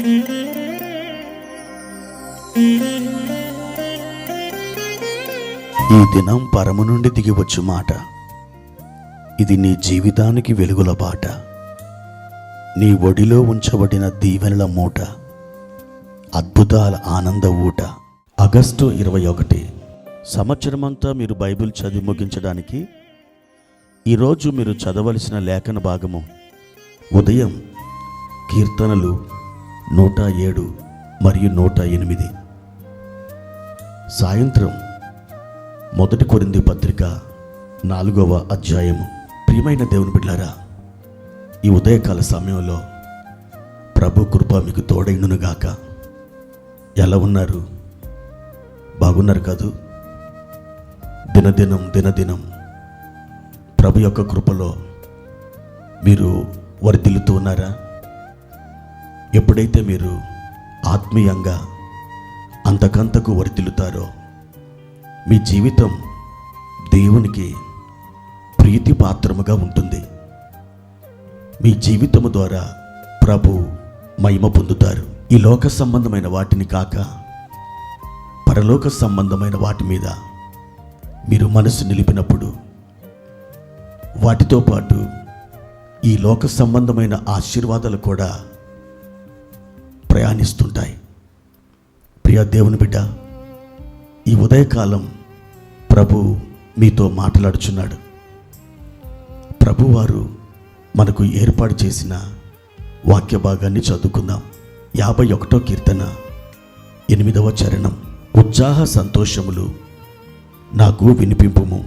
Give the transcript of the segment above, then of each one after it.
ఈ దినం పరము నుండి దిగివచ్చు మాట. ఇది నీ జీవితానికి వెలుగుల బాట. నీ ఒడిలో ఉంచబడిన దీవెనల మూట, అద్భుతాల ఆనంద ఊట. ఆగస్టు 21. సంవత్సరమంతా మీరు బైబిల్ చదివి ముగించడానికి ఈరోజు మీరు చదవలసిన లేఖన భాగము ఉదయం కీర్తనలు 107 మరియు 108, సాయంత్రం 1 కొరింథీ పత్రిక 4వ అధ్యాయము. ప్రియమైన దేవుని బిడ్డలారా, ఈ ఉదయకాల సమయంలో ప్రభు కృప మీకు తోడైనుగాక. ఎలా ఉన్నారు? బాగున్నారు కాదు? దినదినం ప్రభు యొక్క కృపలో మీరు వర్ధిల్లుతూ ఉన్నారా? ఎప్పుడైతే మీరు ఆత్మీయంగా అంతకంతకు వర్ధిల్లుతారో మీ జీవితం దేవునికి ప్రీతి పాత్రముగా ఉంటుంది. మీ జీవితము ద్వారా ప్రభు మహిమ పొందుతారు. ఈ లోక సంబంధమైన వాటిని కాక పరలోక సంబంధమైన వాటి మీద మీరు మనసు నిలిపినప్పుడు వాటితో పాటు ఈ లోక సంబంధమైన ఆశీర్వాదాలు కూడా ప్రయాణిస్తుంటాయి. ప్రియ దేవుని బిడ్డ, ఈ ఉదయకాలం ప్రభు మీతో మాట్లాడుచున్నాడు. ప్రభువారు మనకు ఏర్పాటు చేసిన వాక్య భాగాన్ని చదువుకుందాం. 51వ కీర్తన 8వ చరణం. ఉత్సాహ సంతోషములు నాకు వినిపింపుము,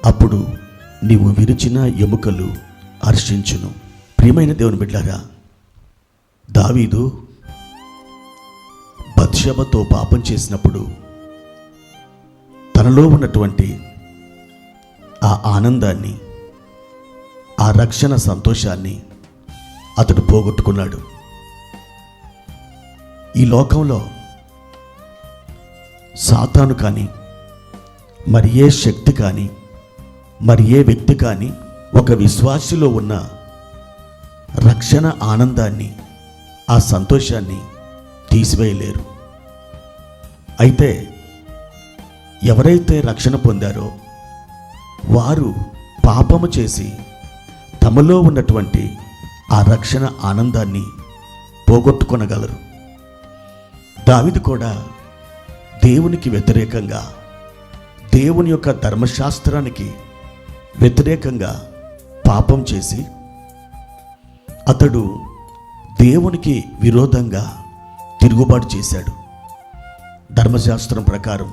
అప్పుడు నీవు విరిచిన ఎముకలు హర్షించును. ప్రియమైన దేవుని బిడ్డలారా, దావీదు బత్షెబతో పాపం చేసినప్పుడు తనలో ఉన్నటువంటి ఆ ఆనందాన్ని, ఆ రక్షణ సంతోషాన్ని అతడు పోగొట్టుకున్నాడు. ఈ లోకంలో సాతాను కానీ, మరి ఏ శక్తి కానీ, మరి ఏ వ్యక్తి కానీ ఒక విశ్వాసిలో ఉన్న రక్షణ ఆనందాన్ని, ఆ సంతోషాన్ని తీసివేయలేరు. అయితే ఎవరైతే రక్షణ పొందారో వారు పాపము చేసి తమలో ఉన్నటువంటి ఆ రక్షణ ఆనందాన్ని పోగొట్టుకొనగలరు. దావీదు కూడా దేవునికి వ్యతిరేకంగా, దేవుని యొక్క ధర్మశాస్త్రానికి వ్యతిరేకంగా పాపం చేసి అతడు దేవునికి విరోధంగా తిరుగుబాటు చేశాడు. ధర్మశాస్త్రం ప్రకారం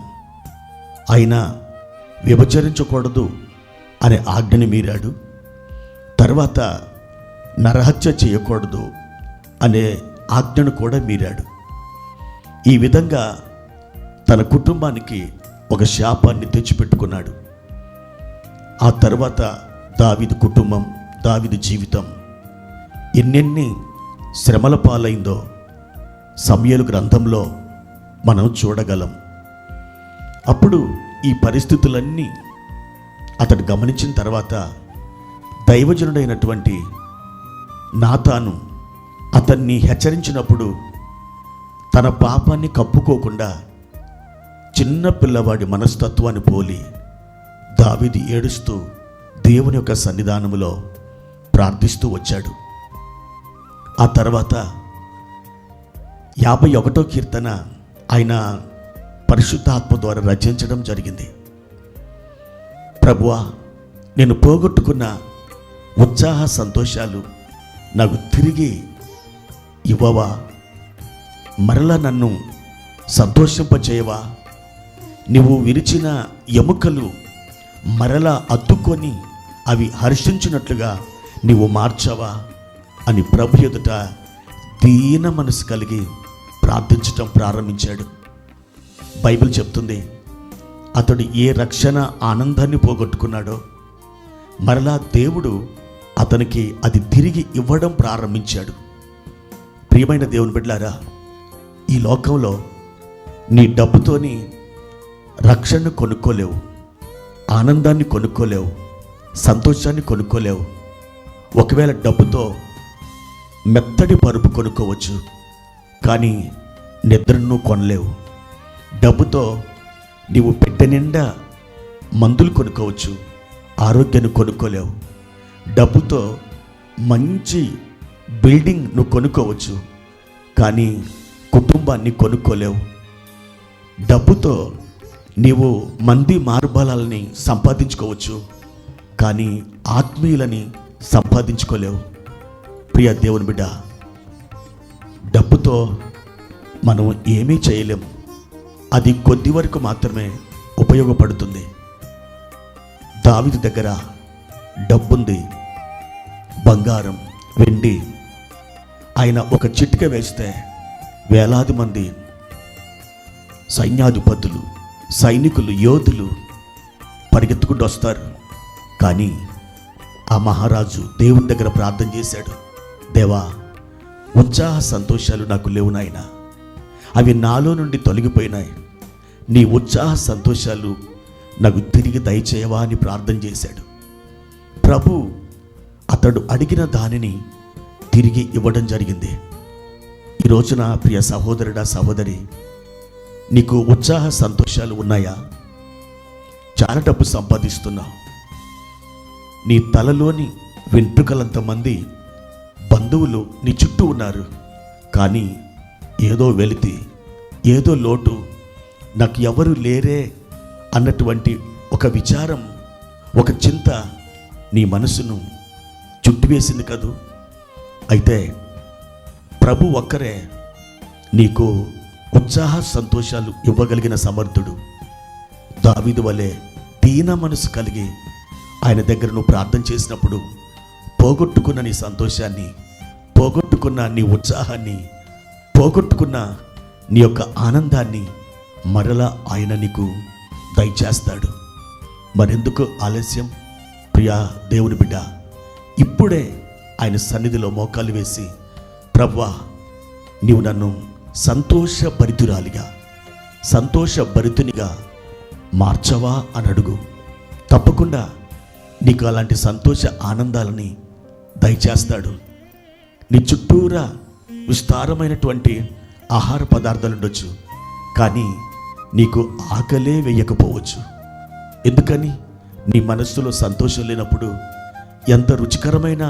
ఆయన వ్యభిచరించకూడదు అనే ఆజ్ఞని మీరాడు. తర్వాత నరహత్య చేయకూడదు అనే ఆజ్ఞను కూడా మీరాడు. ఈ విధంగా తన కుటుంబానికి ఒక శాపాన్ని తెచ్చిపెట్టుకున్నాడు. ఆ తర్వాత దావీదు కుటుంబం, దావీదు జీవితం ఎన్నెన్ని శ్రమల పాలైందో సమూయేలు గ్రంథంలో మనం చూడగలం. అప్పుడు ఈ పరిస్థితులన్నీ అతడు గమనించిన తర్వాత దైవజనుడైనటువంటి నాతాను అతన్ని హెచ్చరించినప్పుడు తన పాపాన్ని కప్పుకోకుండా చిన్న పిల్లవాడి మనస్తత్వాన్ని పోలి దావీదు ఏడుస్తూ దేవుని యొక్క సన్నిధానములో ప్రార్థిస్తూ వచ్చాడు. ఆ తర్వాత 51వ కీర్తన ఆయన పరిశుద్ధాత్మ ద్వారా రచించడం జరిగింది. ప్రభువా, నేను పోగొట్టుకున్న ఉత్సాహ సంతోషాలు నాకు తిరిగి ఇవ్వవా? మరలా నన్ను సంతోషింపచేయవా? నువ్వు విరిచిన ఎముకలు మరలా అద్దుకొని అవి హర్షించినట్లుగా నీవు మార్చవా అని ప్రభు ఎదుట దీన మనసు కలిగి ప్రార్థించటం ప్రారంభించాడు. బైబిల్ చెప్తుంది, అతడు ఏ రక్షణ ఆనందాన్ని పోగొట్టుకున్నాడో మరలా దేవుడు అతనికి అది తిరిగి ఇవ్వడం ప్రారంభించాడు. ప్రియమైన దేవుని బిడ్డలారా, ఈ లోకంలో నీ డబ్బుతోని రక్షణను కొనుక్కోలేవు, ఆనందాన్ని కొనుక్కోలేవు, సంతోషాన్ని కొనుక్కోలేవు. ఒకవేళ డబ్బుతో మెత్తడి పరుపు కొనుక్కోవచ్చు, కానీ నిద్రను కొనలేవు. డబ్బుతో నీవు పెట్టె నిండా మందులు కొనుక్కోవచ్చు, ఆరోగ్యాన్ని కొనుక్కోలేవు. డబ్బుతో మంచి బిల్డింగ్ నువ్వు కొనుక్కోవచ్చు, కానీ కుటుంబాన్ని కొనుక్కోలేవు. డబ్బుతో నీవు మంది మార్బలాలని సంపాదించుకోవచ్చు, కానీ ఆత్మీయులని సంపాదించుకోలేవు. ప్రియ దేవుని బిడ్డ, డబ్బుతో మనం ఏమీ చేయలేము. అది కొద్ది వరకు మాత్రమే ఉపయోగపడుతుంది. దావీదు దగ్గర డబ్బుంది, బంగారం, వెండి. ఆయన ఒక చిటిక వేస్తే వేలాది మంది సైన్యాధిపతులు, సైనికులు, యోధులు పరిగెత్తుకుంటూ వస్తారు. కానీ ఆ మహారాజు దేవుని దగ్గర ప్రార్థన చేశాడు, దేవా, ఉత్సాహ సంతోషాలు నాకు లేవు నాయనా, అవి నాలో నుండి తొలగిపోయినాయి. నీ ఉత్సాహ సంతోషాలు నాకు తిరిగి దయచేయవా అని ప్రార్థన చేశాడు. ప్రభు అతడు అడిగిన దానిని తిరిగి ఇవ్వడం జరిగింది. ఈ రోజున ప్రియ సహోదరుడా, సహోదరి, నీకు ఉత్సాహ సంతోషాలు ఉన్నాయా? చాలా డబ్బు సంపాదిస్తున్నావు, నీ తలలోని వెంట్రుకలంతమంది బంధువులు నీ చుట్టూ ఉన్నారు, కానీ ఏదో వెలితి, ఏదో లోటు, నాకు ఎవరు లేరే అన్నటువంటి ఒక విచారం, ఒక చింత నీ మనసును చుట్టివేసింది కదూ. అయితే ప్రభు ఒక్కరే నీకు ఉత్సాహ సంతోషాలు ఇవ్వగలిగిన సమర్థుడు. దావీదు వలె దీన మనసు కలిగి ఆయన దగ్గర నువ్వు ప్రార్థన చేసినప్పుడు పోగొట్టుకున్న నీ సంతోషాన్ని, పోగొట్టుకున్న నీ ఉత్సాహాన్ని, పోగొట్టుకున్న నీ యొక్క ఆనందాన్ని మరలా ఆయన నీకు దయచేస్తాడు. మరెందుకు ఆలస్యం? ప్రియా దేవుని బిడ్డ, ఇప్పుడే ఆయన సన్నిధిలో మోకాలు వేసి, ప్రభువా, నీవు నన్ను సంతోషభరితురాలిగా, సంతోషభరితునిగా మార్చవా అని అడుగు. తప్పకుండా నీకు అలాంటి సంతోష ఆనందాలని దయచేస్తాడు. నీ చుట్టూరా విస్తారమైనటువంటి ఆహార పదార్థాలు ఉండొచ్చు, కానీ నీకు ఆకలే వేయకపోవచ్చు. ఎందుకని? నీ మనస్సులో సంతోషం లేనప్పుడు ఎంత రుచికరమైన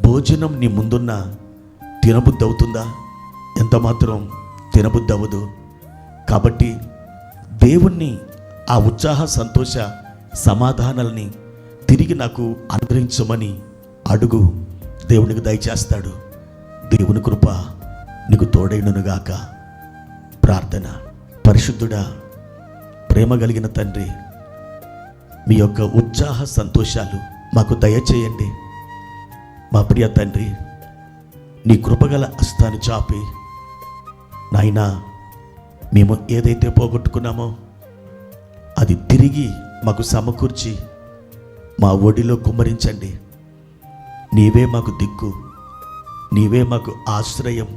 భోజనం నీ ముందున్నా తినబుద్ధి అవుతుందా? ఎంత మాత్రం తినబుద్ధి అవ్వదు. కాబట్టి దేవుణ్ణి ఆ ఉత్సాహ సంతోష సమాధానాలని తిరిగి నాకు అనుగ్రహించమని అడుగు. దేవునికి దయచేస్తాడు. దేవుని కృప నీకు తోడైననుగాక. ప్రార్థన. పరిశుద్ధుడా, ప్రేమ కలిగిన తండ్రి, మీ యొక్క ఉత్సాహ సంతోషాలు మాకు దయచేయండి. మా ప్రియ తండ్రి, నీ కృపగల హస్తాన్ని చాపి నాయనా, మేము ఏదైతే పోగొట్టుకున్నామో అది తిరిగి మాకు సమకూర్చి మా ఒడిలో కుమ్మరించండి. నీవే మాకు దిక్కు, నీవే మాకు ఆశ్రయం,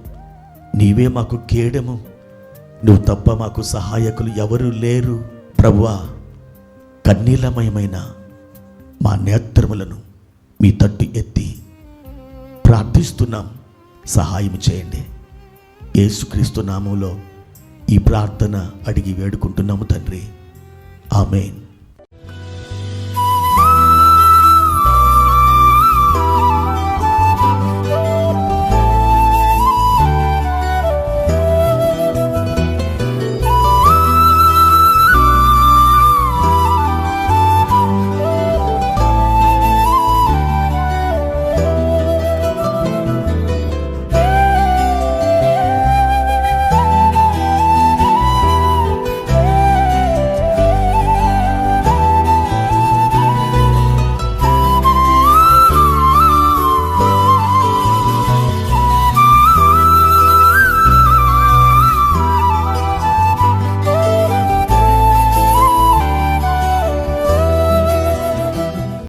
నీవే మాకు కేడము. నువ్వు తప్ప మాకు సహాయకులు ఎవరు లేరు. ప్రభువా, కన్నీలమయమైన మా నేత్రములను మీ తట్టు ఎత్తి ప్రార్థిస్తున్నాం, సహాయం చేయండి. యేసుక్రీస్తు నామములో ఈ ప్రార్థన అడిగి వేడుకుంటున్నాము తండ్రి. ఆమేన్.